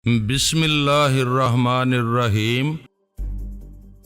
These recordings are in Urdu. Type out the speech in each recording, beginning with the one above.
بسم اللہ الرحمن الرحیم۔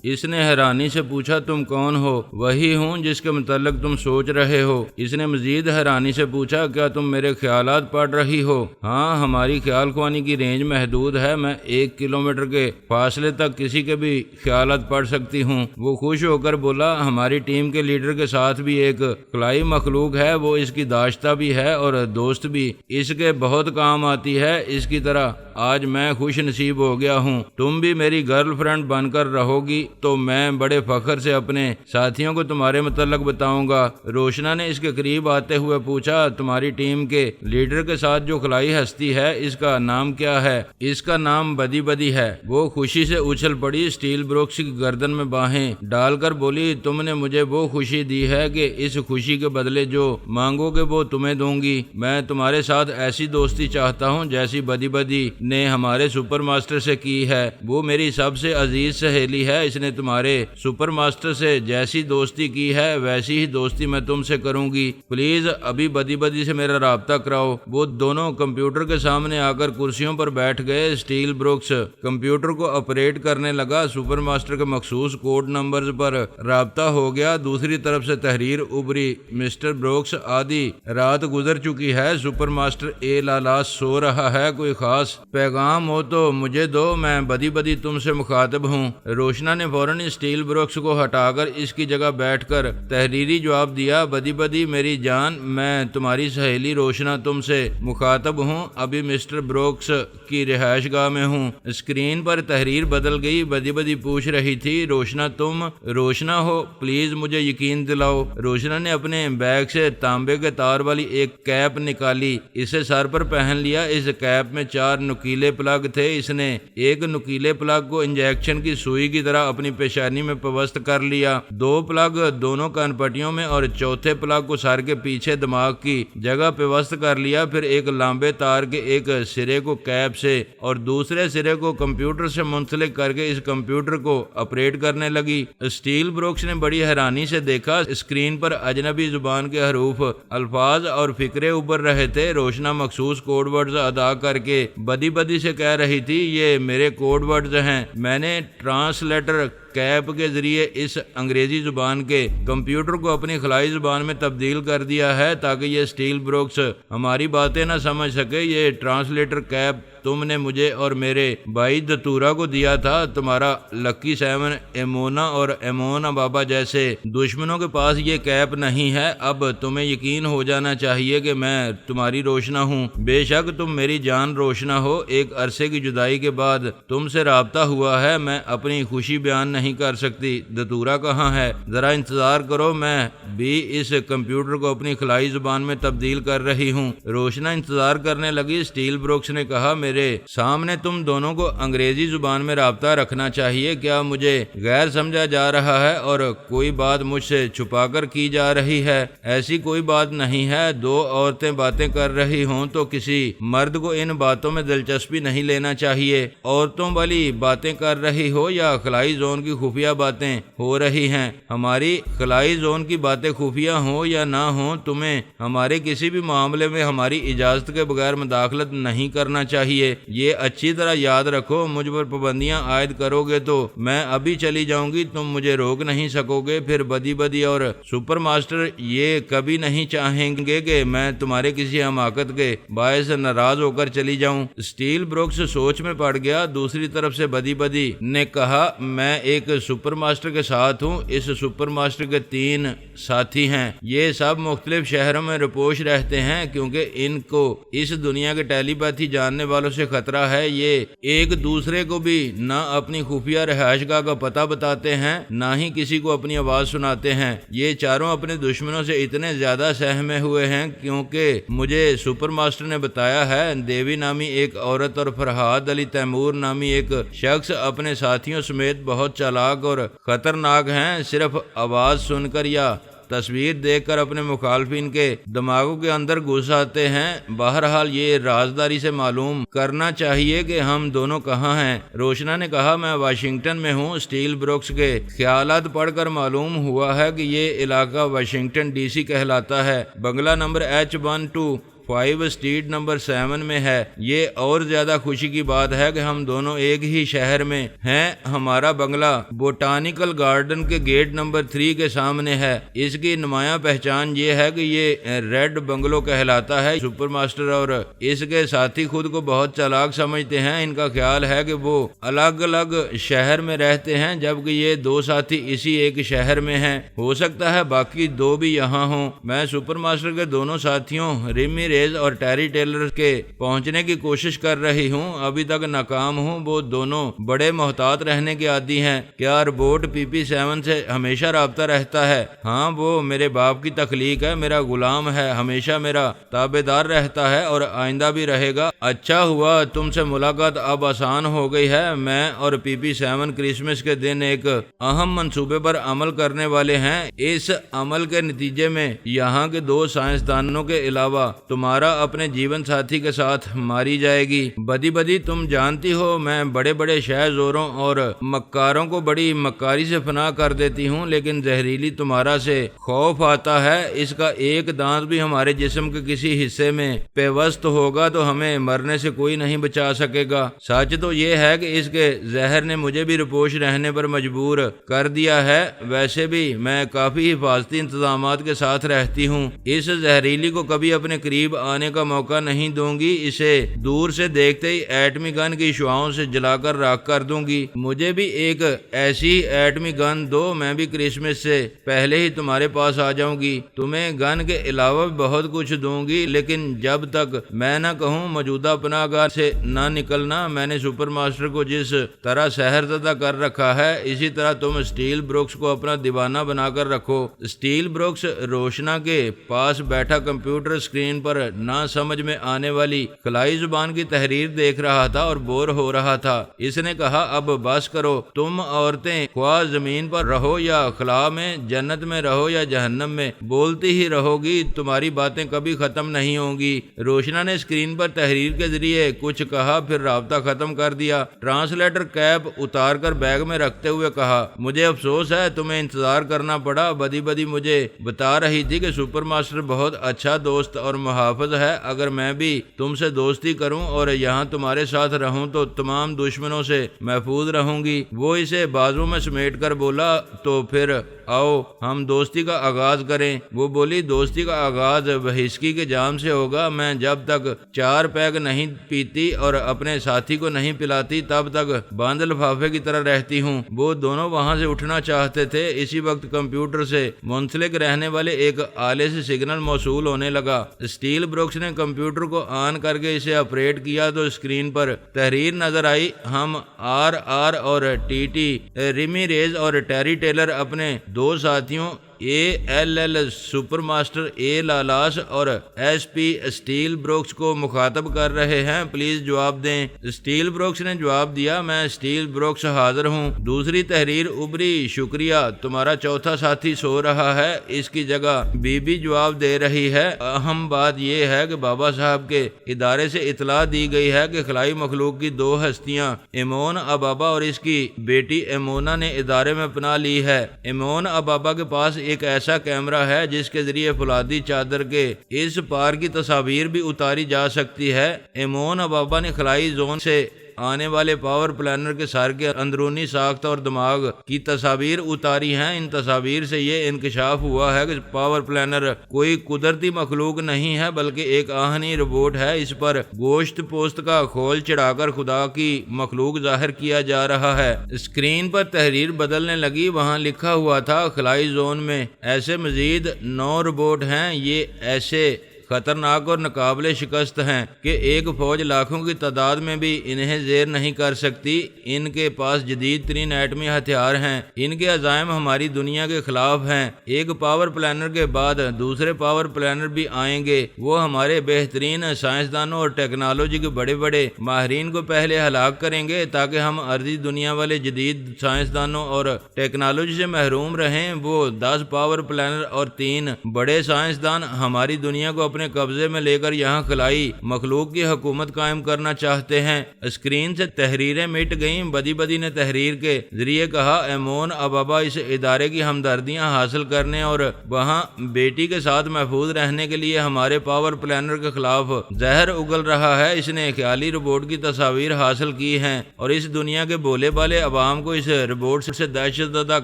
اس نے حیرانی سے پوچھا تم کون ہو؟ وہی ہوں جس کے متعلق تم سوچ رہے ہو۔ اس نے مزید حیرانی سے پوچھا کیا تم میرے خیالات پڑھ رہی ہو؟ ہاں، ہماری خیال خوانی کی رینج محدود ہے، میں 1 کلومیٹر کے فاصلے تک کسی کے بھی خیالات پڑھ سکتی ہوں۔ وہ خوش ہو کر بولا ہماری ٹیم کے لیڈر کے ساتھ بھی ایک خلائی مخلوق ہے، وہ اس کی داشتہ بھی ہے اور دوست بھی، اس کے بہت کام آتی ہے۔ اس کی طرح آج میں خوش نصیب ہو گیا ہوں، تم بھی میری گرل فرینڈ بن کر رہو گی تو میں بڑے فخر سے اپنے ساتھیوں کو تمہارے متعلق بتاؤں گا۔ روشنا نے اس کے قریب آتے ہوئے پوچھا تمہاری ٹیم کے لیڈر کے ساتھ جو خلائی ہستی ہے اس کا نام کیا ہے؟ اس کا نام بدی بدی ہے۔ وہ خوشی سے اچھل پڑی، اسٹیل بروکس کی گردن میں باہیں ڈال کر بولی تم نے مجھے وہ خوشی دی ہے کہ اس خوشی کے بدلے جو مانگو گے وہ تمہیں دوں گی۔ میں تمہارے ساتھ ایسی دوستی چاہتا ہوں جیسی بدی بدی نے ہمارے سپر ماسٹر سے کی ہے۔ وہ میری سب سے عزیز سہیلی ہے، اس نے تمہارے سپر ماسٹر سے جیسی دوستی کی ہے ویسی ہی دوستی میں تم سے کروں گی۔ پلیز ابھی بدی بدی سے میرا رابطہ کراؤ۔ وہ دونوں کمپیوٹر کے سامنے آ کر کرسیوں پر بیٹھ گئے۔ اسٹیل بروکس کمپیوٹر کو آپریٹ کرنے لگا، سپر ماسٹر کے مخصوص کوڈ نمبرز پر رابطہ ہو گیا۔ دوسری طرف سے تحریر ابری مسٹر بروکس آدھی رات گزر چکی ہے، سپر ماسٹر اے لالا سو رہا ہے، کوئی خاص پیغام ہو تو مجھے دو، میں بدی بدی تم سے مخاطب ہوں۔ روشنا نے فوراً اسٹیل بروکس کو ہٹا کر اس کی جگہ بیٹھ کر تحریری جواب دیا بدی بدی میری جان، میں تمہاری سہیلی روشنا تم سے مخاطب ہوں، ابھی مسٹر بروکس کی رہائش گاہ میں ہوں۔ اسکرین پر تحریر بدل گئی، بدی بدی پوچھ رہی تھی روشنا تم روشنا ہو؟ پلیز مجھے یقین دلاؤ۔ روشنا نے اپنے بیگ سے تانبے کے تار والی ایک کیپ نکالی، اسے سر پر پہن لیا۔ اس کیپ میں 4 نکیلے پلگ تھے۔ اس نے ایک نکیلے پلگ کو انجیکشن کی سوئی کی طرح اپنی پیشانی میں پیوست کر لیا، 2 پلگ دونوں کان پٹیوں میں اور چوتھے پلگ کو سر کے پیچھے دماغ کی جگہ پیوست کر لیا۔ پھر ایک لمبے تار کے ایک سرے کو کیپ سے اور دوسرے سرے کو کمپیوٹر سے منسلک کر کے اس کمپیوٹر کو آپریٹ کرنے لگی۔ اسٹیل بروکس نے بڑی حیرانی سے دیکھا، اسکرین پر اجنبی زبان کے حروف، الفاظ اور فقرے ابھر رہے تھے۔ روشنا مخصوص کوڈ ورڈز ادا کر کے بدی بدی سے کہہ رہی تھی یہ میرے کوڈ ورڈز ہیں، میں نے ٹرانسلیٹر کیپ کے ذریعے اس انگریزی زبان کے کمپیوٹر کو اپنی خلائی زبان میں تبدیل کر دیا ہے تاکہ یہ اسٹیل بروکس ہماری باتیں نہ سمجھ سکے۔ یہ ٹرانسلیٹر کیپ تم نے مجھے اور میرے بھائی دتورا کو دیا تھا۔ تمہارا لکی 7 ایمونا اور ایمونا بابا جیسے دشمنوں کے پاس یہ کیپ نہیں ہے۔ اب تمہیں یقین ہو جانا چاہیے کہ میں تمہاری روشنا ہوں، بے شک تم میری جان روشنا ہو۔ ایک عرصے کی جدائی کے بعد تم سے رابطہ ہوا ہے، میں اپنی خوشی بیان نہیں کر سکتی۔ دتورا کہاں ہے؟ ذرا انتظار کرو، میں بھی اس کمپیوٹر کو اپنی خلائی زبان میں تبدیل کر رہی ہوں۔ روشنا انتظار کرنے لگی۔ اسٹیل بروکس نے کہا میرے سامنے تم دونوں کو انگریزی زبان میں رابطہ رکھنا چاہیے، کیا مجھے غیر سمجھا جا رہا ہے اور کوئی بات مجھ سے چھپا کر کی جا رہی ہے؟ ایسی کوئی بات نہیں ہے، 2 عورتیں باتیں کر رہی ہوں تو کسی مرد کو ان باتوں میں دلچسپی نہیں لینا چاہیے۔ عورتوں والی باتیں کر رہی ہو یا خلائی زون کی خفیہ باتیں ہو رہی ہیں؟ ہماری خلائی زون کی باتیں خفیہ ہوں یا نہ ہوں، تمہیں ہمارے کسی بھی معاملے میں ہماری اجازت کے بغیر مداخلت نہیں کرنا چاہیے۔ یہ اچھی طرح یاد رکھو، مجھ پر پابندیاں عائد کرو گے تو میں ابھی چلی جاؤں گی، تم مجھے روک نہیں سکو گے۔ پھر بدی بدی اور سپر ماسٹر یہ کبھی نہیں چاہیں گے کہ میں تمہارے کسی حماقت کے باعث ناراض ہو کر چلی جاؤں۔ اسٹیل بروکس سوچ میں پڑ گیا۔ دوسری طرف سے بدی بدی نے کہا میں ایک سپر ماسٹر کے ساتھ ہوں، اس سپر ماسٹر کے 3 ساتھی ہیں، یہ سب مختلف شہروں میں رپوش رہتے ہیں کیونکہ ان کو اس دنیا کے ٹیلی پیتھی جاننے والوں سے خطرہ ہے۔ یہ ایک دوسرے کو بھی نہ اپنی خفیہ رہائش گاہ کا پتہ بتاتے ہیں نہ ہی کسی کو اپنی آواز سناتے ہیں۔ یہ چاروں اپنے دشمنوں سے اتنے زیادہ سہمے ہوئے ہیں کیونکہ مجھے سپر ماسٹر نے بتایا ہے دیوی نامی ایک عورت اور فرحاد علی تیمور نامی ایک شخص اپنے ساتھیوں سمیت بہت چالاک اور خطرناک ہیں۔ صرف آواز سن کر یا تصویر دیکھ کر اپنے مخالفین کے دماغوں کے اندر گھس آتے ہیں۔ بہرحال یہ رازداری سے معلوم کرنا چاہیے کہ ہم دونوں کہاں ہیں۔ روشنا نے کہا میں واشنگٹن میں ہوں۔ اسٹیل بروکس کے خیالات پڑھ کر معلوم ہوا ہے کہ یہ علاقہ واشنگٹن ڈی سی کہلاتا ہے۔ بنگلہ نمبر H12 5 اسٹریٹ نمبر 7 میں ہے۔ یہ اور زیادہ خوشی کی بات ہے کہ ہم دونوں ایک ہی شہر میں ہیں۔ ہمارا بنگلہ بوٹانیکل گارڈن کے گیٹ نمبر 3 کے سامنے ہے۔ اس کی نمایاں پہچان یہ ہے کہ یہ ریڈ بنگلو کہلاتا ہے۔ سپر ماسٹر اور اس کے ساتھی خود کو بہت چالاک سمجھتے ہیں۔ ان کا خیال ہے کہ وہ الگ الگ شہر میں رہتے ہیں، جبکہ یہ دو ساتھی اسی ایک شہر میں ہیں۔ ہو سکتا ہے باقی دو بھی یہاں ہوں۔ میں سپر ماسٹر کے دونوں ساتھیوں ریمی ریز اور ٹیری ٹیلر کے پہنچنے کی کوشش کر رہی ہوں، ابھی تک ناکام ہوں۔ وہ دونوں بڑے محتاط رہنے کے عادی ہیں۔ کیا روبوٹ PP7 سے ہمیشہ رابطہ رہتا ہے؟ ہاں، وہ میرے باپ کی تخلیق ہے، میرا غلام ہے، ہمیشہ میرا تابعدار رہتا ہے اور آئندہ بھی رہے گا۔ اچھا ہوا تم سے ملاقات اب آسان ہو گئی ہے۔ میں اور PP7 کرسمس کے دن ایک اہم منصوبے پر عمل کرنے والے ہیں۔ اس عمل کے نتیجے میں یہاں کے 2 سائنسدانوں کے علاوہ تمہارا اپنے جیون ساتھی کے ساتھ ماری جائے گی۔ بدی تم جانتی ہو میں بڑے بڑے شہ زوروں اور مکاروں کو بڑی مکاری سے پناہ کر دیتی ہوں، لیکن زہریلی تمہارا سے خوف آتا ہے۔ اس کا ایک دانت بھی ہمارے جسم کے کسی حصے میں پیوست ہوگا تو ہمیں مرنے سے کوئی نہیں بچا سکے گا۔ سچ تو یہ ہے کہ اس کے زہر نے مجھے بھی رپوش رہنے پر مجبور کر دیا ہے۔ ویسے بھی میں کافی حفاظتی انتظامات کے ساتھ رہتی ہوں۔ اس زہریلی کو کبھی اپنے قریب آنے کا موقع نہیں دوں گی۔ اسے دور سے دیکھتے ہی ایٹمی گن کی شعاؤں سے جلا کر راکھ کر دوں گی۔ مجھے بھی ایک ایسی ایٹمی گن دو، میں بھی کرسمس سے پہلے ہی تمہارے پاس آ جاؤں گی۔ تمہیں گن کے علاوہ بھی بہت کچھ دوں گی، لیکن جب تک میں نہ کہوں موجودہ پناہ گاہ سے نہ نکلنا۔ میں نے سپر ماسٹر کو جس طرح سحر زدہ کر رکھا ہے، اسی طرح تم اسٹیل بروکس کو اپنا دیوانہ بنا کر رکھو۔ اسٹیل بروکس روشنا کے پاس بیٹھا کمپیوٹر اسکرین پر نہ سمجھ میں آنے والی خلائی زبان کی تحریر دیکھ رہا تھا اور بور ہو رہا تھا۔ اس نے کہا اب بس کرو، تم عورتیں خواہ زمین پر رہو یا خلا میں، جنت میں رہو یا جہنم میں، بولتی ہی رہو گی، تمہاری باتیں کبھی ختم نہیں ہوں گی۔ روشنا نے اسکرین پر تحریر کے ذریعے کچھ کہا، پھر رابطہ ختم کر دیا۔ ٹرانسلیٹر کیپ اتار کر بیگ میں رکھتے ہوئے کہا مجھے افسوس ہے تمہیں انتظار کرنا پڑا۔ بدی مجھے بتا رہی تھی کہ سپر ماسٹر بہت اچھا دوست اور محافظ ہے۔ اگر میں بھی تم سے دوستی کروں اور یہاں تمہارے ساتھ رہوں تو تمام دشمنوں سے محفوظ رہوں گی۔ وہ اسے بازو میں سمیٹ کر بولا تو پھر آؤ ہم دوستی کا آغاز کریں۔ وہ بولی دوستی کا آغاز وہسکی کے جام سے ہوگا۔ میں جب تک 4 پیگ نہیں پیتی اور اپنے ساتھی کو نہیں پلاتی تب تک بند لفافے کی طرح رہتی ہوں۔ وہ دونوں وہاں سے اٹھنا چاہتے تھے۔ اسی وقت کمپیوٹر سے منسلک رہنے والے ایک آلے سے سگنل موصول ہونے لگا۔ اسٹیل بروکس نے کمپیوٹر کو آن کر کے اسے آپریٹ کیا تو اسکرین پر تحریر نظر آئی ہم RR اور TT ریمی ریز اور ٹیری ٹیلر اپنے 2 ساتھیوں ALL سپر ماسٹر لالاس اور SP اسٹیل بروکس کو مخاطب کر رہے ہیں، پلیز جواب دیں۔ اسٹیل بروکس نے جواب دیا میں اسٹیل بروکس حاضر ہوں۔ دوسری تحریر ابری شکریہ تمہارا چوتھا ساتھی سو رہا ہے، اس کی جگہ بی جواب دے رہی ہے۔ اہم بات یہ ہے کہ بابا صاحب کے ادارے سے اطلاع دی گئی ہے کہ خلائی مخلوق کی 2 ہستیاں ایمون ابابا اور اس کی بیٹی ایمونا نے ادارے میں پناہ لی ہے۔ ایمون ابابا کے پاس ایک ایسا کیمرہ ہے جس کے ذریعے فولادی چادر کے اس پار کی تصاویر بھی اتاری جا سکتی ہے۔ ایمون ابابا نے خلائی زون سے آنے والے پاور پلانر کے سر کے اندرونی ساخت اور دماغ کی تصاویر اتاری ہیں۔ ان تصاویر سے یہ انکشاف ہوا ہے کہ پاور پلانر کوئی قدرتی مخلوق نہیں ہے بلکہ ایک آہنی روبوٹ ہے۔ اس پر گوشت پوست کا کھول چڑھا کر خدا کی مخلوق ظاہر کیا جا رہا ہے۔ اسکرین پر تحریر بدلنے لگی، وہاں لکھا ہوا تھا خلائی زون میں ایسے مزید 9 روبوٹ ہیں، یہ ایسے خطرناک اور ناقابل شکست ہیں کہ ایک فوج لاکھوں کی تعداد میں بھی انہیں زیر نہیں کر سکتی۔ ان کے پاس جدید ترین ایٹمی ہتھیار ہیں، ان کے عزائم ہماری دنیا کے خلاف ہیں۔ ایک پاور پلانر کے بعد دوسرے پاور پلانر بھی آئیں گے، وہ ہمارے بہترین سائنسدانوں اور ٹیکنالوجی کے بڑے بڑے ماہرین کو پہلے ہلاک کریں گے تاکہ ہم ارضی دنیا والے جدید سائنسدانوں اور ٹیکنالوجی سے محروم رہیں۔ وہ 10 پاور پلانر اور 3 بڑے سائنسدان ہماری دنیا کو اپنے اپنے قبضے میں لے کر یہاں خلائی مخلوق کی حکومت قائم کرنا چاہتے ہیں۔ اسکرین سے تحریریں مٹ گئیں۔ بدی بدی نے تحریر کے ذریعے کہا، ایمون اب ابا اس ادارے کی ہمدردیاں حاصل کرنے اور وہاں بیٹی کے ساتھ محفوظ رہنے کے لیے ہمارے پاور پلانر کے خلاف زہر اگل رہا ہے۔ اس نے خیالی روبوٹ کی تصاویر حاصل کی ہیں اور اس دنیا کے بولے بالے عوام کو اس روبوٹ سے دہشت زدہ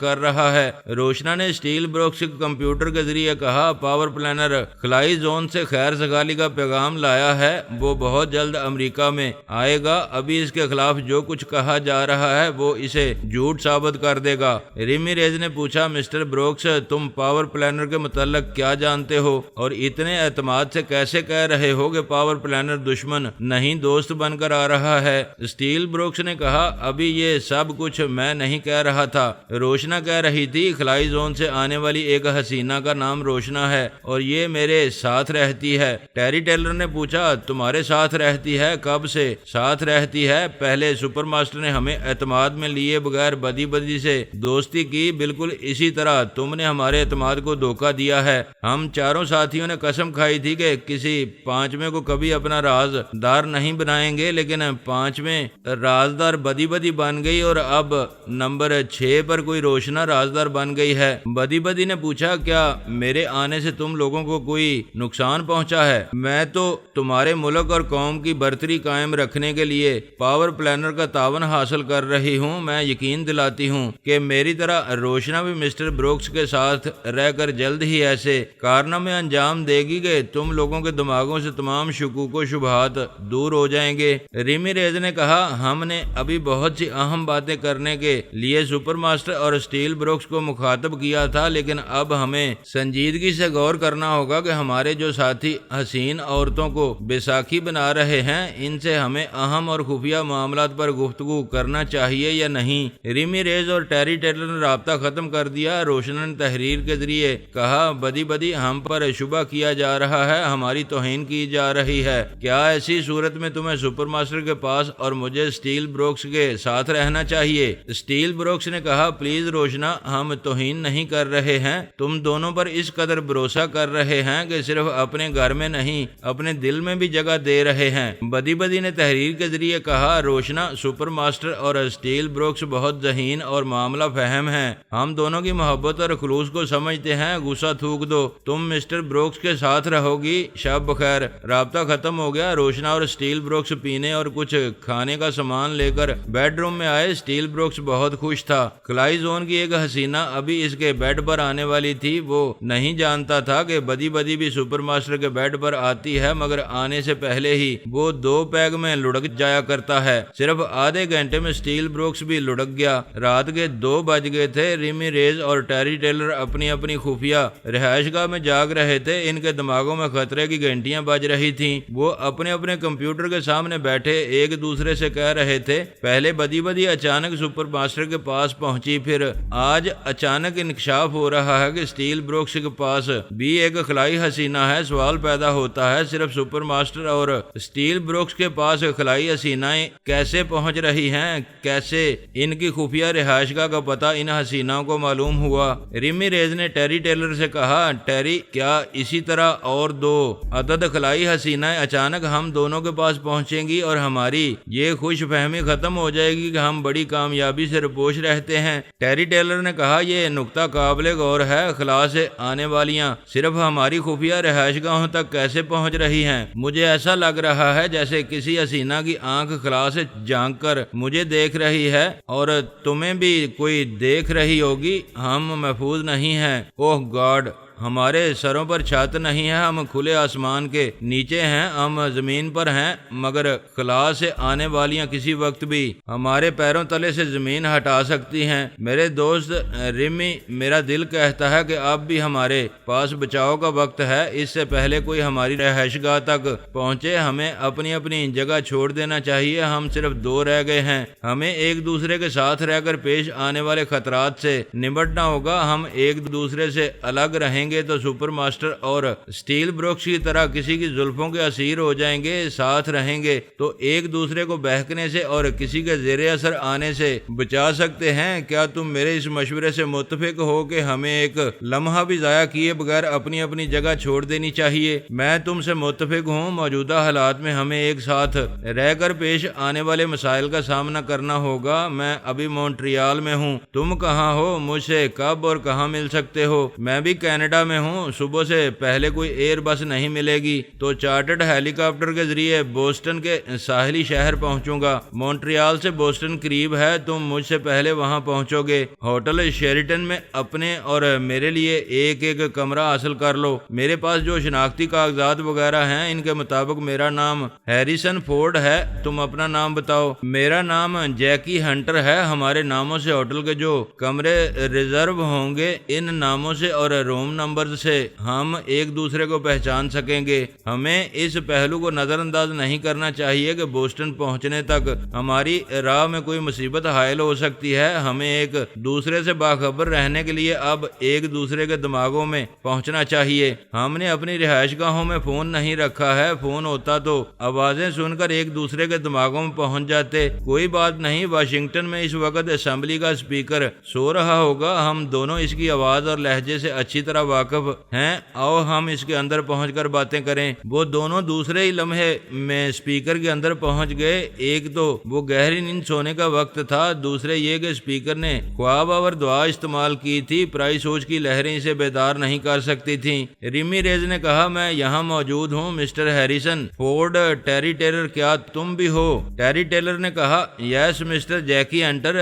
کر رہا ہے۔ روشنا نے اسٹیل بروکس کے کمپیوٹر کے ذریعے کہا، پاور پلانر خلائی زون سے خیر سگالی کا پیغام لایا ہے، وہ بہت جلد امریکہ میں آئے گا۔ ابھی اس کے خلاف جو کچھ کہا جا رہا ہے وہ اسے جھوٹ ثابت کر دے گا۔ ریمی ریز نے پوچھا، مسٹر بروکس تم پاور پلانر کے متعلق کیا جانتے ہو اور اتنے اعتماد سے کیسے کہہ رہے ہو کہ پاور پلانر دشمن نہیں دوست بن کر آ رہا ہے؟ اسٹیل بروکس نے کہا، ابھی یہ سب کچھ میں نہیں کہہ رہا تھا، روشنا کہہ رہی تھی۔ خلائی زون سے آنے والی ایک حسینہ کا نام روشنا ہے اور یہ میرے ساتھ رہتی ہے۔ ٹیری ٹیلر نے پوچھا، تمہارے ساتھ رہتی ہے؟ کب سے ساتھ رہتی ہے؟ پہلے سپر ماسٹر نے ہمیں اعتماد میں لیے بغیر بدی بدی سے دوستی کی، بالکل اسی طرح تم نے ہمارے اعتماد کو دھوکہ دیا ہے۔ ہم چاروں ساتھیوں نے قسم کھائی تھی کہ کسی پانچویں کو کبھی اپنا رازدار نہیں بنائیں گے، لیکن پانچویں رازدار بدی بدی بن گئی اور اب نمبر 6 پر کوئی روشنا رازدار بن گئی ہے۔ بدی بدی نے پوچھا، کیا میرے آنے سے تم لوگوں کو کوئی نقصان پہنچا ہے؟ میں تو تمہارے ملک اور قوم کی برتری قائم رکھنے کے لیے پاور پلانر کا تعاون حاصل کر رہی ہوں۔ میں یقین دلاتی ہوں کہ میری طرح روشنا بھی مسٹر بروکس کے ساتھ رہ کر جلد ہی ایسے کارنامے انجام دے گی کہ تم لوگوں کے دماغوں سے تمام شکوک و شبہات دور ہو جائیں گے۔ ریمی ریز نے کہا، ہم نے ابھی بہت سی اہم باتیں کرنے کے لیے سپر ماسٹر اور اسٹیل بروکس کو مخاطب کیا تھا، لیکن اب ہمیں سنجیدگی سے غور کرنا ہوگا کہ ہمارے جو ساتھی حسین عورتوں کو بیساکھی بنا رہے ہیں، ان سے ہمیں اہم اور خفیہ معاملات پر گفتگو کرنا چاہیے یا نہیں۔ ریمی ریز اور ٹیری ٹیلر نے رابطہ ختم کر دیا۔ روشنا نے تحریر کے ذریعے کہا، بدی بدی ہم پر شبہ کیا جا رہا ہے، ہماری توہین کی جا رہی ہے۔ کیا ایسی صورت میں تمہیں سپر ماسٹر کے پاس اور مجھے اسٹیل بروکس کے ساتھ رہنا چاہیے؟ اسٹیل بروکس نے کہا، پلیز روشنا، ہم توہین نہیں کر رہے ہیں، تم دونوں پر اس قدر بھروسہ کر رہے ہیں کہ صرف اپنے گھر میں نہیں اپنے دل میں بھی جگہ دے رہے ہیں۔ بدی بدی نے تحریر کے ذریعے کہا، روشنا، سپر ماسٹر اور اسٹیل بروکس بہت ذہین اور معاملہ فہم ہیں، ہم دونوں کی محبت اور خلوص کو سمجھتے ہیں، غصہ تھوک دو، تم مسٹر بروکس کے ساتھ رہو گی، شب بخیر۔ رابطہ ختم ہو گیا۔ روشنا اور اسٹیل بروکس پینے اور کچھ کھانے کا سامان لے کر بیڈ روم میں آئے۔ اسٹیل بروکس بہت خوش تھا۔ خلائی زون کی ایک حسینہ ابھی اس کے بیڈ پر آنے والی تھی۔ وہ نہیں جانتا تھا کہ بدی بدی بھی سپر ماسٹر کے بیڈ پر آتی ہے، مگر آنے سے پہلے ہی وہ 2 پیگ میں لڑک جایا کرتا ہے۔ صرف آدھے گھنٹے میں اسٹیل بروکس بھی لڑک گیا۔ رات کے 2 بج گئے تھے۔ ریمی ریز اور ٹیری ٹیلر اپنی اپنی خفیہ رہائش گاہ میں جاگ رہے تھے۔ ان کے دماغوں میں خطرے کی گھنٹیاں بج رہی تھیں۔ وہ اپنے اپنے کمپیوٹر کے سامنے بیٹھے ایک دوسرے سے کہہ رہے تھے، پہلے بدی بدی اچانک سپر ماسٹر کے پاس پہنچی، پھر آج اچانک انکشاف ہو رہا ہے کہ اسٹیل بروکس کے پاس بھی ایک خلائی حسینہ ہے۔ سوال پیدا ہوتا ہے، صرف سپر ماسٹر اور اسٹیل بروکس کے پاس خلائی حسینائیں کیسے پہنچ رہی ہیں؟ کیسے ان کی خفیہ رہائش گاہ کا پتہ ان حسیناؤں کو معلوم ہوا؟ ریمی ریز نے ٹیری ٹیلر سے کہا، ٹیری، کیا اسی طرح اور 2 عدد خلائی حسینائیں اچانک ہم دونوں کے پاس پہنچیں گی اور ہماری یہ خوش فہمی ختم ہو جائے گی کہ ہم بڑی کامیابی سے روپوش رہتے ہیں؟ ٹیری ٹیلر نے کہا، یہ نقطہ قابل غور ہے۔ خلا سے آنے والیاں صرف ہماری خفیہ رہائش گاہوں تک کیسے پہنچ رہی ہیں؟ مجھے ایسا لگ رہا ہے جیسے کسی حسینہ کی آنکھ خلا سے جھانک کر مجھے دیکھ رہی ہے اور تمہیں بھی کوئی دیکھ رہی ہوگی۔ ہم محفوظ نہیں ہیں۔ اوہ گاڈ، ہمارے سروں پر چھت نہیں ہے، ہم کھلے آسمان کے نیچے ہیں، ہم زمین پر ہیں، مگر خلا سے آنے والیاں کسی وقت بھی ہمارے پیروں تلے سے زمین ہٹا سکتی ہیں۔ میرے دوست ریمی، میرا دل کہتا ہے کہ اب بھی ہمارے پاس بچاؤ کا وقت ہے، اس سے پہلے کوئی ہماری رہائش گاہ تک پہنچے۔ ہمیں اپنی اپنی جگہ چھوڑ دینا چاہیے، ہم صرف 2 رہ گئے ہیں۔ ہمیں ایک دوسرے کے ساتھ رہ کر پیش آنے والے خطرات سے نمٹنا ہوگا۔ ہم ایک دوسرے سے الگ رہیں رہیں گے تو سپر ماسٹر اور اسٹیل بروکس کی طرح کسی کی زلفوں کے اسیر ہو جائیں گے۔ ساتھ رہیں گے تو ایک دوسرے کو بہکنے سے اور کسی کے زیر اثر آنے سے بچا سکتے ہیں۔ کیا تم میرے اس مشورے سے متفق ہو کہ ہمیں ایک لمحہ بھی ضائع کیے بغیر اپنی اپنی جگہ چھوڑ دینی چاہیے؟ میں تم سے متفق ہوں۔ موجودہ حالات میں ہمیں ایک ساتھ رہ کر پیش آنے والے مسائل کا سامنا کرنا ہوگا۔ میں ابھی مونٹریال میں ہوں، تم کہاں ہو؟ مجھ سے کب اور کہاں مل سکتے ہو؟ میں بھی کینیڈا میں ہوں۔ صبح سے پہلے کوئی ایئر بس نہیں ملے گی تو چارٹرڈ ہیلی کاپٹر کے ذریعے بوسٹن کے ساحلی شہر پہنچوں گا۔ مونٹریال سے بوسٹن قریب ہے، تم مجھ سے پہلے وہاں پہنچو گے۔ ہوٹل شیریٹن میں اپنے اور میرے لیے ایک ایک کمرہ حاصل کر لو۔ میرے پاس جو شناختی کاغذات وغیرہ ہیں ان کے مطابق میرا نام ہیریسن فورڈ ہے۔ تم اپنا نام بتاؤ۔ میرا نام جیکی ہنٹر ہے۔ ہمارے ناموں سے ہوٹل کے جو کمرے ریزرو ہوں گے، ان ناموں سے اور روم نمبر سے ہم ایک دوسرے کو پہچان سکیں گے۔ ہمیں اس پہلو کو نظر انداز نہیں کرنا چاہیے کہ بوسٹن پہنچنے تک ہماری راہ میں کوئی مصیبت حائل ہو سکتی ہے۔ ہمیں ایک دوسرے سے باخبر رہنے کے لیے اب ایک دوسرے کے دماغوں میں پہنچنا چاہیے۔ ہم نے اپنی رہائش گاہوں میں فون نہیں رکھا ہے، فون ہوتا تو آوازیں سن کر ایک دوسرے کے دماغوں میں پہنچ جاتے۔ کوئی بات نہیں، واشنگٹن میں اس وقت اسمبلی کا اسپیکر سو رہا ہوگا، ہم دونوں اس کی آواز اور لہجے سے اچھی طرح واقف ہیں۔ آؤ ہم اس کے اندر پہنچ کر باتیں کریں۔ وہ دونوں دوسرے ہی لمحے میں اسپیکر کے اندر پہنچ گئے۔ ایک تو وہ گہری نیند سونے کا وقت تھا، دوسرے یہ کہ اسپیکر نے خواب اور دعا استعمال کی تھی۔ پرائی سوچ کی لہریں اسے بیدار نہیں کر سکتی تھیں۔ ریمی ریز نے کہا، میں یہاں موجود ہوں mister Harrison Ford. Terry Taylor, کیا تم بھی ہو؟ ٹیری ٹیلر نے کہا، yes mister Jackie Hunter.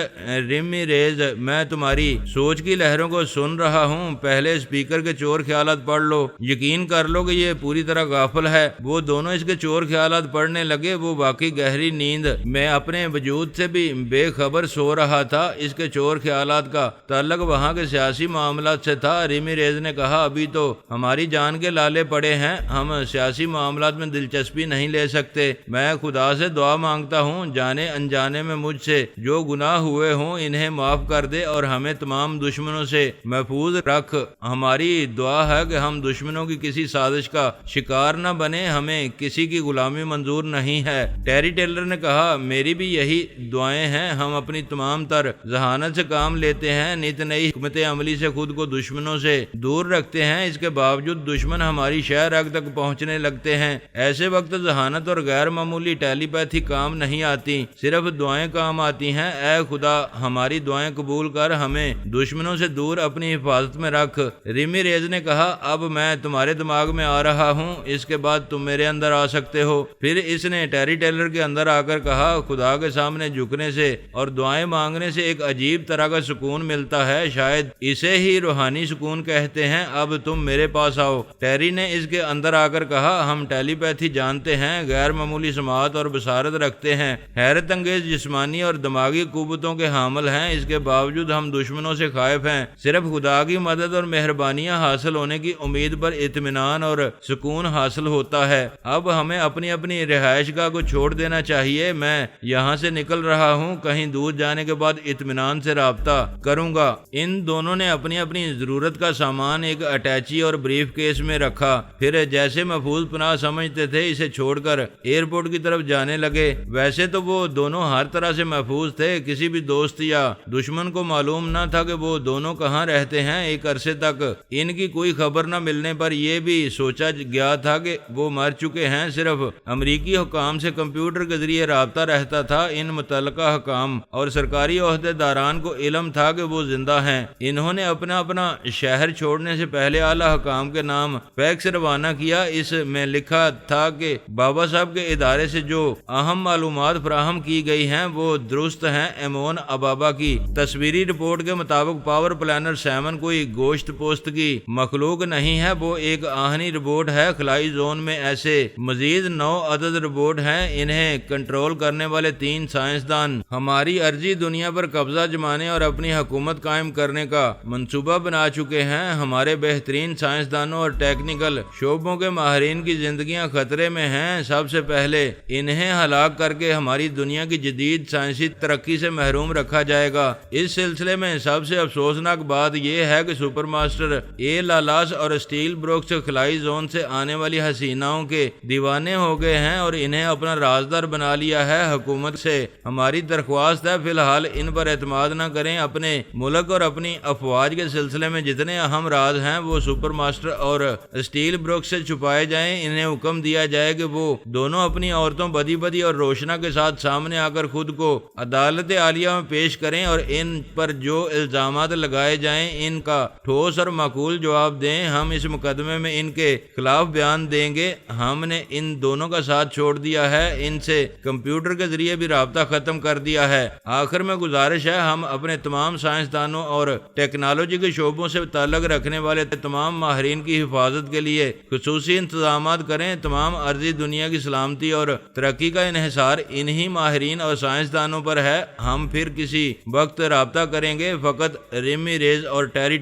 Remy Reese, میں تمہاری سوچ کی لہروں کو سن رہا ہوں۔ پہلے اسپیکر کے چور خیالات پڑھ لو، یقین کر لو کہ یہ پوری طرح غافل ہے۔ وہ دونوں اس کے چور خیالات پڑھنے لگے۔ وہ واقعی گہری نیند میں اپنے وجود سے بھی بے خبر سو رہا تھا۔ اس کے چور خیالات کا تعلق وہاں کے سیاسی معاملات سے تھا۔ ریمی ریز نے کہا، ابھی تو ہماری جان کے لالے پڑے ہیں، ہم سیاسی معاملات میں دلچسپی نہیں لے سکتے۔ میں خدا سے دعا مانگتا ہوں، جانے انجانے میں مجھ سے جو گناہ ہوئے ہوں انہیں معاف کر دے اور ہمیں تمام دشمنوں سے محفوظ رکھ۔ ہماری دعا ہے کہ ہم دشمنوں کی کسی سازش کا شکار نہ بنے، ہمیں کسی کی غلامی منظور نہیں ہے۔ ٹیری ٹیلر نے کہا، میری بھی یہی دعائیں ہیں۔ ہم اپنی تمام تر ذہانت سے کام لیتے ہیں، نت نئی حکمت عملی سے خود کو دشمنوں سے دور رکھتے ہیں، اس کے باوجود دشمن ہماری شہ رگ تک پہنچنے لگتے ہیں۔ ایسے وقت ذہانت اور غیر معمولی ٹیلی پیتھی کام نہیں آتی، صرف دعائیں کام آتی ہیں۔ اے خدا، ہماری دعائیں قبول کر، ہمیں دشمنوں سے دور اپنی حفاظت میں رکھ۔ ریمی ریز نے کہا، اب میں تمہارے دماغ میں آ رہا ہوں، اس کے بعد تم میرے اندر آ سکتے ہو۔ پھر اس نے ٹیری ٹیلر کے اندر آ کر کہا، خدا کے سامنے جھکنے سے اور دعائیں مانگنے سے ایک عجیب طرح کا سکون ملتا ہے، شاید اسے ہی روحانی سکون کہتے ہیں۔ اب تم میرے پاس آؤ۔ ٹیری نے اس کے اندر آ کر کہا، ہم ٹیلی پیتھی جانتے ہیں، غیر معمولی سماعت اور بصارت رکھتے ہیں، حیرت انگیز جسمانی اور دماغی قوتوں کے حامل ہیں، اس کے باوجود ہم دشمنوں سے خائف ہیں۔ صرف خدا کی مدد اور مہربانیاں حاصل ہونے کی امید پر اطمینان اور سکون حاصل ہوتا ہے۔ اب ہمیں اپنی اپنی رہائش گاہ کو چھوڑ دینا چاہیے۔ میں یہاں سے نکل رہا ہوں، کہیں دور جانے کے بعد اطمینان سے رابطہ کروں گا۔ ان دونوں نے اپنی اپنی ضرورت کا سامان ایک اٹیچی اور بریف کیس میں رکھا، پھر جیسے محفوظ پناہ سمجھتے تھے اسے چھوڑ کر ایئرپورٹ کی طرف جانے لگے۔ ویسے تو وہ دونوں ہر طرح سے محفوظ تھے، کسی بھی دوست یا دشمن کو معلوم نہ تھا کہ وہ دونوں کہاں رہتے ہیں۔ ایک عرصے تک ان کی کوئی خبر نہ ملنے پر یہ بھی سوچا گیا تھا کہ وہ مر چکے ہیں۔ صرف امریکی حکام سے کمپیوٹر کے ذریعے رابطہ رہتا تھا۔ ان متعلقہ حکام اور سرکاری عہدے داران کو علم تھا کہ وہ زندہ ہیں۔ انہوں نے اپنا شہر چھوڑنے سے پہلے اعلیٰ حکام کے نام فیکس روانہ کیا۔ اس میں لکھا تھا کہ بابا صاحب کے ادارے سے جو اہم معلومات فراہم کی گئی ہیں وہ درست ہیں۔ ایمون ابابا کی تصویری رپورٹ کے مطابق پاور پلانر 7 کوئی گوشت پوست کی مخلوق نہیں ہے، وہ ایک آہنی روبوٹ ہے۔ خلائی زون میں ایسے مزید 9 عدد روبوٹ ہیں، انہیں کنٹرول کرنے والے 3 سائنسدان ہماری ارضی دنیا پر قبضہ جمانے اور اپنی حکومت قائم کرنے کا منصوبہ بنا چکے ہیں۔ ہمارے بہترین سائنسدانوں اور ٹیکنیکل شعبوں کے ماہرین کی زندگیاں خطرے میں ہیں۔ سب سے پہلے انہیں ہلاک کر کے ہماری دنیا کی جدید سائنسی ترقی سے محروم رکھا جائے گا۔ اس سلسلے میں سب سے افسوسناک بات یہ ہے کہ سپر ماسٹر اے لالاس اور اسٹیل بروکس خلائی زون سے آنے والی حسیناؤں کے دیوانے ہو گئے ہیں اور انہیں اپنا رازدار بنا لیا ہے۔ حکومت سے ہماری درخواست ہے فی الحال ان پر اعتماد نہ کریں۔ اپنے ملک اور اپنی افواج کے سلسلے میں جتنے اہم راز ہیں وہ سپر ماسٹر اور اسٹیل بروکس سے چھپائے جائیں۔ انہیں حکم دیا جائے کہ وہ دونوں اپنی عورتوں بدی اور روشنا کے ساتھ سامنے آ کر خود کو عدالت عالیہ میں پیش کریں اور ان پر جو الزامات لگائے جائیں ان کا ٹھوس اور معقول جواب دیں۔ ہم اس مقدمے میں ان کے خلاف بیان دیں گے۔ ہم نے ان دونوں کا ساتھ چھوڑ دیا ہے، ان سے کمپیوٹر کے ذریعے بھی رابطہ ختم کر دیا ہے۔ آخر میں گزارش ہے ہم اپنے تمام سائنسدانوں اور ٹیکنالوجی کے شعبوں سے تعلق رکھنے والے تمام ماہرین کی حفاظت کے لیے خصوصی انتظامات کریں۔ تمام ارضی دنیا کی سلامتی اور ترقی کا انحصار انہی ماہرین اور سائنسدانوں پر ہے۔ ہم پھر کسی وقت رابطہ کریں گے۔ فقط ریمی ریز اور ٹیری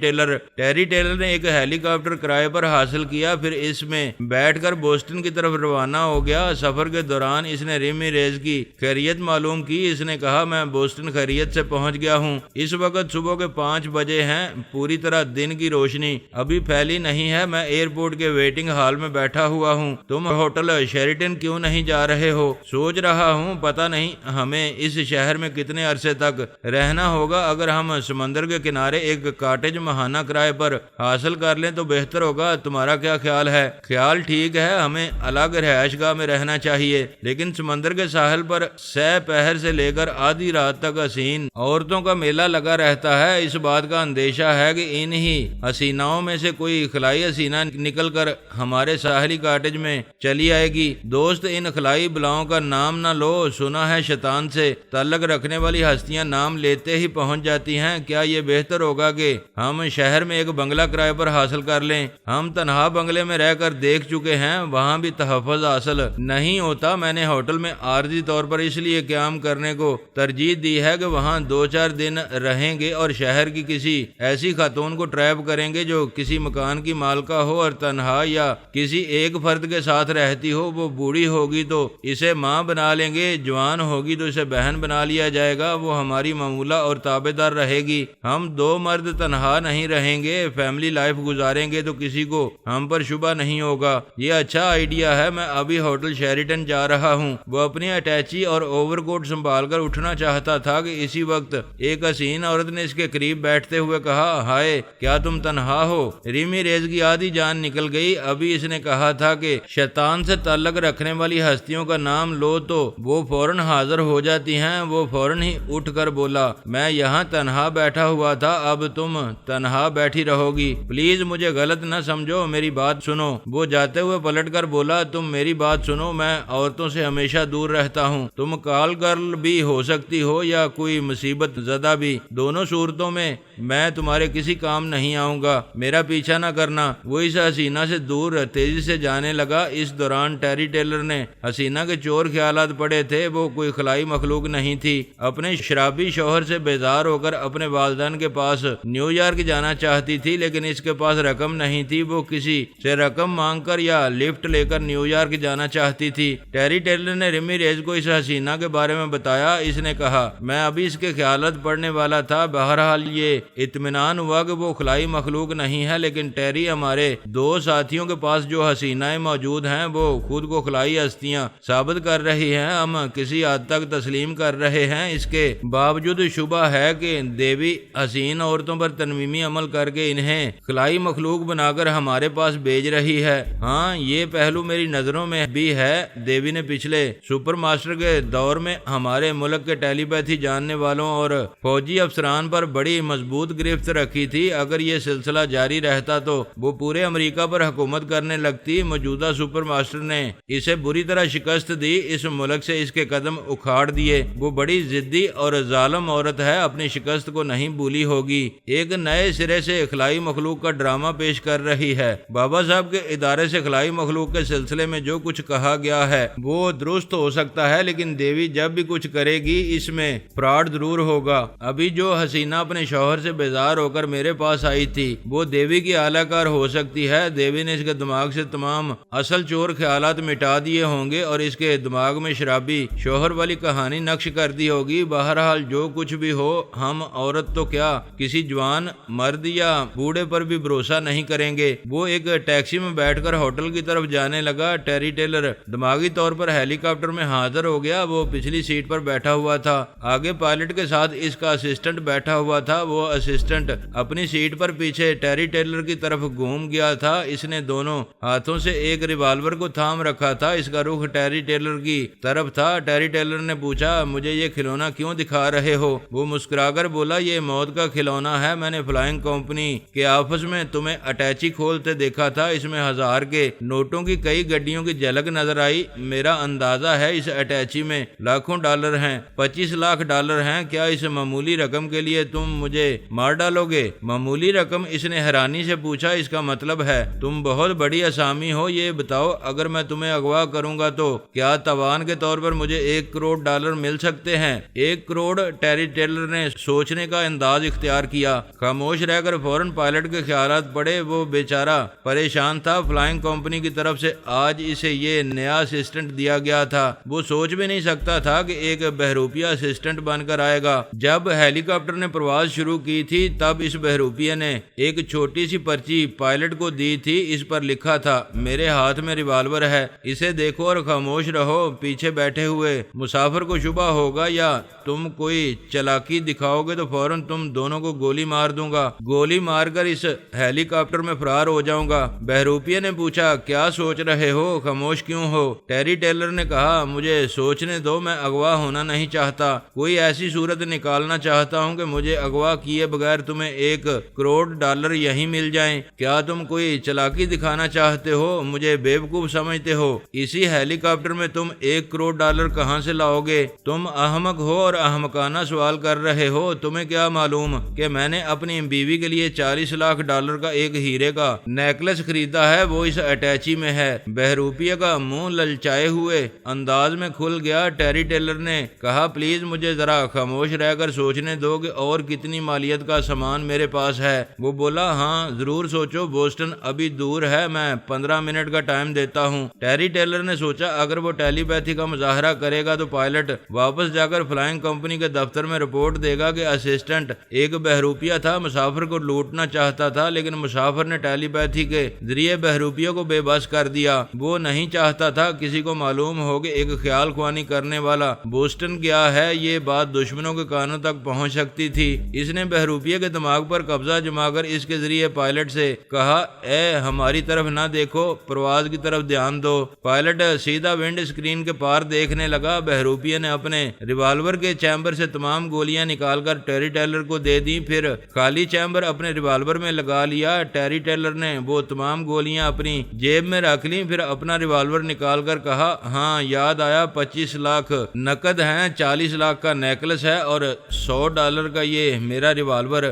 ٹیلر نے ایک ہیلی کاپٹر کرائے پر حاصل کیا، پھر اس میں بیٹھ کر بوسٹن کی طرف روانہ ہو گیا۔ سفر کے دوران اس نے ریمی ریز کی خیریت معلوم کی۔ اس نے کہا میں بوسٹن خیریت سے پہنچ گیا ہوں۔ اس وقت صبح کے 5 بجے ہیں، پوری طرح دن کی روشنی ابھی پھیلی نہیں ہے۔ میں ایئرپورٹ کے ویٹنگ ہال میں بیٹھا ہوا ہوں۔ تم ہوٹل شیریٹن کیوں نہیں جا رہے ہو؟ سوچ رہا ہوں، پتہ نہیں ہمیں اس شہر میں کتنے عرصے تک رہنا ہوگا۔ اگر ہم سمندر کے کنارے ایک کاٹیج ماہانہ کرائے پر حاصل کر لیں تو بہتر ہوگا۔ تمہارا کیا خیال ہے؟ خیال ٹھیک ہے، ہمیں الگ رہائش گاہ میں رہنا چاہیے، لیکن سمندر کے ساحل پر سہ پہر سے لے کر آدھی رات تک حسین عورتوں کا میلہ لگا رہتا ہے۔ اس بات کا اندیشہ ہے کہ انہی حسیناؤں میں سے کوئی خلائی حسینہ نکل کر ہمارے ساحلی کاٹیج میں چلی آئے گی۔ دوست، ان خلائی بلاؤں کا نام نہ لو۔ سنا ہے شیطان سے تعلق رکھنے والی ہستیاں نام لیتے ہی پہنچ جاتی ہیں۔ کیا یہ بہتر ہوگا کہ ہم شہر میں ایک بنگلہ کرائے پر حاصل کر لیں؟ ہم تنہا بنگلے میں رہ کر دیکھ چکے ہیں، وہاں بھی تحفظ حاصل نہیں ہوتا۔ میں نے ہوٹل میں عارضی طور پر اس لیے قیام کرنے کو ترجیح دی ہے کہ وہاں 2-4 دن رہیں گے اور شہر کی کسی ایسی خاتون کو ٹریپ کریں گے جو کسی مکان کی مالکہ ہو اور تنہا یا کسی ایک فرد کے ساتھ رہتی ہو۔ وہ بوڑھی ہوگی تو اسے ماں بنا لیں گے، جوان ہوگی تو اسے بہن بنا لیا جائے گا۔ وہ ہماری معمولہ اور تابع دار رہے گی۔ ہم 2 مرد تنہا نہیں رہیں گے، فیملی لائف گزاریں گے تو کسی کو ہم پر شبہ نہیں ہوگا۔ یہ اچھا آئیڈیا ہے۔ میں ابھی ہوٹل شیریٹن جا رہا ہوں۔ وہ اپنی اٹیچی اور اوور کوٹ سنبھال کر اٹھنا چاہتا تھا کہ اسی وقت ایک حسین عورت نے اس کے قریب بیٹھتے ہوئے کہا، ہائے کیا تم تنہا ہو؟ ریمی ریز کی آدھی جان نکل گئی۔ ابھی اس نے کہا تھا کہ شیطان سے تعلق رکھنے والی ہستیوں کا نام لو تو وہ فوراً حاضر ہو جاتی ہیں۔ وہ فوراً ہی اٹھ کر بولا، میں یہاں تنہا بیٹھا ہوا تھا، اب تم تنہا بیٹھی رہو گی؟ پلیز مجھے غلط نہ سمجھو، میری بات سنو۔ وہ جاتے ہوئے پلٹ کر بولا، تم میری بات سنو، میں عورتوں سے ہمیشہ دور رہتا ہوں۔ تم کال گرل بھی ہو سکتی ہو یا کوئی مصیبت زدہ بھی، دونوں صورتوں میں میں تمہارے کسی کام نہیں آؤں گا۔ میرا پیچھا نہ کرنا۔ وہ اس حسینہ سے دور تیزی سے جانے لگا۔ اس دوران ٹیری ٹیلر نے حسینہ کے چور خیالات پڑے تھے۔ وہ کوئی خلائی مخلوق نہیں تھی۔ اپنے شرابی شوہر سے بیزار ہو کر اپنے والدین کے پاس نیو یارک جانا چاہتی تھی، لیکن اس کے پاس رقم نہیں تھی۔ وہ کسی سے رقم مانگ کر یا لفٹ لے کر نیو یارک جانا چاہتی تھی۔ ٹیری ٹیلر نے ریمی ریز کو اس حسینہ کے بارے میں بتایا۔ اس نے کہا، میں ابھی اس کے خیالات پڑھنے والا تھا۔ بہرحال یہ اطمینان ہوا کہ وہ خلائی مخلوق نہیں ہے، لیکن ٹیری ہمارے 2 ساتھیوں کے پاس جو حسینائیں موجود ہیں وہ خود کو خلائی ہستیاں ثابت کر رہی ہیں۔ ہم کسی حد تک تسلیم کر رہے ہیں۔ اس کے باوجود شبہ ہے کہ دیوی حسین عورتوں پر تنویمی عمل کر کے انہیں خلائی مخلوق بنا کر ہمارے پاس بھیج رہی ہے۔ ہاں، یہ پہلو میری نظروں میں بھی ہے۔ دیوی نے پچھلے سپر ماسٹر کے دور میں ہمارے ملک کے ٹیلی پیتھی جاننے والوں اور فوجی افسران پر بڑی مضبوط گرفت رکھی تھی۔ اگر یہ سلسلہ جاری رہتا تو وہ پورے امریکہ پر حکومت کرنے لگتی۔ موجودہ سپر ماسٹر نے اسے بری طرح شکست دی، اس ملک سے اس کے قدم اکھاڑ دیے۔ وہ بڑی ضدی اور ظالم عورت ہے، اپنی شکست کو نہیں بھولی ہوگی۔ ایک نئے سرے سے خلائی مخلوق کا ڈرامہ پیش کر رہی ہے۔ بابا صاحب کے ادارے سے خلائی مخلوق کے سلسلے میں جو کچھ کہا گیا ہے وہ درست ہو سکتا ہے، لیکن دیوی جب بھی کچھ کرے گی اس میں فراڈ ضرور ہوگا۔ ابھی جو حسینہ اپنے شوہر سے بیزار ہو کر میرے پاس آئی تھی وہ دیوی کی اعلی کار ہو سکتی ہے۔ دیوی نے اس کے دماغ سے تمام اصل چور خیالات مٹا دیے ہوں گے اور اس کے دماغ میں شرابی شوہر والی کہانی نقش کر دی ہوگی۔ بہرحال جو کچھ بھی ہو، ہم عورت تو کیا کسی جوان مرد یا بوڑھے تھوڑے پر بھی بھروسہ نہیں کریں گے۔ وہ ایک ٹیکسی میں بیٹھ کر ہوٹل کی طرف جانے لگا۔ ٹیری ٹیلر دماغی طور پر ہیلی کاپٹر میں حاضر ہو گیا۔ وہ پچھلی سیٹ پر بیٹھا ہوا تھا، آگے پائلٹ کے ساتھ اس کا اسسٹنٹ بیٹھا ہوا تھا۔ وہ اسسٹنٹ اپنی سیٹ پر پیچھے ٹیری ٹیلر کی طرف گھوم گیا تھا۔ اس نے دونوں ہاتھوں سے ایک ریوالور کو تھام رکھا تھا۔ اس کا رخ ٹیری ٹیلر کی طرف تھا۔ ٹیری ٹیلر نے پوچھا، مجھے یہ کھلونا کیوں دکھا رہے ہو؟ وہ مسکرا کر بولا، یہ موت کا کھلونا ہے۔ میں نے فلائنگ کمپنی کے آفس میں تمہیں اٹیچی کھولتے دیکھا تھا۔ اس میں 1000 کے نوٹوں کی کئی گڈیوں کی جھلک نظر آئی۔ میرا اندازہ ہے اس اٹیچی میں لاکھوں ڈالر ہیں، 25 لاکھ ڈالر ہیں۔ کیا اس معمولی رقم کے لیے تم مجھے مار ڈالو گے؟ معمولی رقم؟ اس نے حیرانی سے پوچھا۔ اس کا مطلب ہے تم بہت بڑی اسامی ہو۔ یہ بتاؤ، اگر میں تمہیں اغوا کروں گا تو کیا تاوان کے طور پر مجھے 1 کروڑ ڈالر مل سکتے ہیں؟ 1 کروڑ؟ ٹیری ٹیلر نے سوچنے کا انداز اختیار کیا، خاموش رہ کر فوراً پائلٹ کے خیالات پڑے۔ وہ بیچارہ پریشان تھا۔ فلائنگ کمپنی کی طرف سے آج اسے یہ نیا اسسٹنٹ دیا گیا تھا۔ وہ سوچ بھی نہیں سکتا تھا کہ ایک بہروپیہ اسسٹنٹ بن کر آئے گا۔ جب ہیلی کاپٹر نے پرواز شروع کی تھی تب اس بہروپیے نے ایک چھوٹی سی پرچی پائلٹ کو دی تھی۔ اس پر لکھا تھا، میرے ہاتھ میں ریوالور ہے، اسے دیکھو اور خاموش رہو۔ پیچھے بیٹھے ہوئے مسافر کو شبہ ہوگا یا تم کوئی چلاکی دکھاؤ گے تو فوراً تم دونوں کو گولی مار دوں گا، گولی مار کر اس ہیلی کاپٹر میں فرار ہو جاؤں گا۔ بہروپیے نے پوچھا، کیا سوچ رہے ہو؟ خاموش کیوں ہو؟ ٹیری ٹیلر نے کہا، مجھے سوچنے دو، میں اغوا ہونا نہیں چاہتا۔ کوئی ایسی صورت نکالنا چاہتا ہوں کہ مجھے اغوا کیے بغیر تمہیں 1 کروڑ ڈالر یہیں مل جائیں۔ کیا تم کوئی چلاکی دکھانا چاہتے ہو؟ مجھے بیوقوف سمجھتے ہو؟ اسی ہیلی کاپٹر میں تم 1 کروڑ ڈالر کہاں سے لاؤ گے؟ تم احمق ہو اور احمقانہ سوال کر رہے ہو۔ تمہیں کیا معلوم کہ میں نے اپنی بیوی کے لیے 40 لاکھ ڈالر کا ایک ہیرے کا نیکلس خریدا ہے؟ وہ اس اٹیچی میں ہے۔ بہروپیے کا منہ للچائے ہوئے انداز میں کھل گیا۔ ٹیری ٹیلر نے کہا، پلیز مجھے ذرا خاموش رہ کر سوچنے دو کہ اور کتنی مالیت کا سامان میرے پاس ہے۔ وہ بولا، ہاں ضرور سوچو، بوسٹن ابھی دور ہے، میں 15 منٹ کا ٹائم دیتا ہوں۔ ٹیری ٹیلر نے سوچا، اگر وہ ٹیلی پیتھی کا مظاہرہ کرے گا تو پائلٹ واپس جا کر فلائنگ کمپنی کے دفتر میں رپورٹ دے گا کہ اسسٹنٹ ایک بہروپیہ تھا، مسافر کو لوٹنا چاہتا تھا، لیکن مسافر نے ٹیلی پیتھی کے ذریعے بہروپیے کو بے بس کر دیا۔ وہ نہیں چاہتا تھا کسی کو معلوم ہو کہ ایک خیال خوانی کرنے والا بوسٹن گیا ہے۔ یہ بات دشمنوں کے کانوں تک پہنچ سکتی تھی۔ اس نے بہروپیے کے دماغ پر قبضہ جما کر اس کے ذریعے پائلٹ سے کہا، اے ہماری طرف نہ دیکھو، پرواز کی طرف دھیان دو۔ پائلٹ سیدھا ونڈ اسکرین کے پار دیکھنے لگا۔ بہروپیے نے اپنے ریوالور کے چیمبر سے تمام گولیاں نکال کر ٹیری ٹیلر کو دے دی، پھر خالی چیمبر اپنے ریوالور میں لگا لیا۔ ٹیری ٹیلر نے وہ تمام گولیاں اپنی جیب میں رکھ لیں، پھر اپنا ریوالور نکال کر کہا، ہاں یاد آیا، 25 لاکھ نقد ہیں، 40 لاکھ کا نیکلس ہے اور 100 ڈالر کا یہ میرا ریوالور۔